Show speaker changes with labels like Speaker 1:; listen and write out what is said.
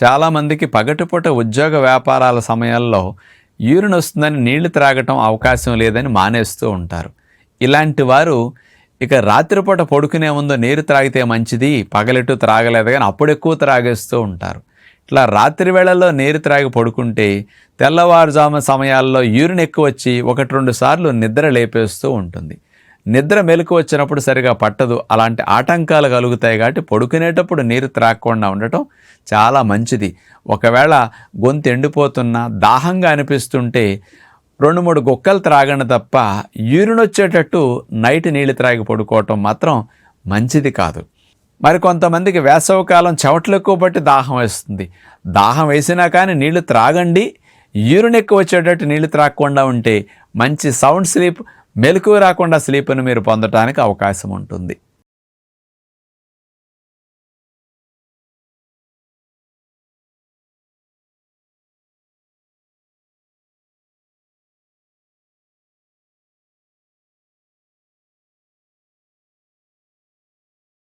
Speaker 1: చాలామందికి పగటిపూట ఉద్యోగ వ్యాపారాల సమయాల్లో యూరిన్ వస్తుందని నీళ్లు త్రాగటం అవకాశం లేదని మానేస్తూ ఉంటారు. ఇలాంటి వారు ఇక రాత్రిపూట పడుకునే ముందు నీరు త్రాగితే మంచిది, పగలెటు త్రాగలేదు కానీ అప్పుడు ఎక్కువ త్రాగేస్తూ ఉంటారు. ఇట్లా రాత్రి వేళల్లో నీరు త్రాగి పడుకుంటే తెల్లవారుజాము సమయాల్లో యూరిన్ ఎక్కువ వచ్చి 1-2 సార్లు నిద్ర లేపేస్తూ ఉంటుంది. నిద్ర మెలకు వచ్చినప్పుడు సరిగా పట్టదు. అలాంటి ఆటంకాలు కలుగుతాయి కాబట్టి పడుకునేటప్పుడు నీరు త్రాగకుండా ఉండటం చాలా మంచిది. ఒకవేళ గొంతు ఎండిపోతున్నా దాహంగా అనిపిస్తుంటే 2-3 గుక్కలు త్రాగండి తప్ప యూరిన్ వచ్చేటట్టు నైట్ నీళ్ళు త్రాగి పడుకోవటం మాత్రం మంచిది కాదు. మరి కొంతమందికి వేసవికాలం చెమటలు ఎక్కువ బట్టి దాహం వేస్తుంది. దాహం వేసినా కానీ నీళ్లు త్రాగండి. యూరిన్ ఎక్కువ వచ్చేటట్టు నీళ్లు త్రాగకుండా ఉంటే మంచి సౌండ్ స్లీప్, మెలకువ రాకుండా స్లీప్ను మీరు పొందడానికి అవకాశం ఉంటుంది.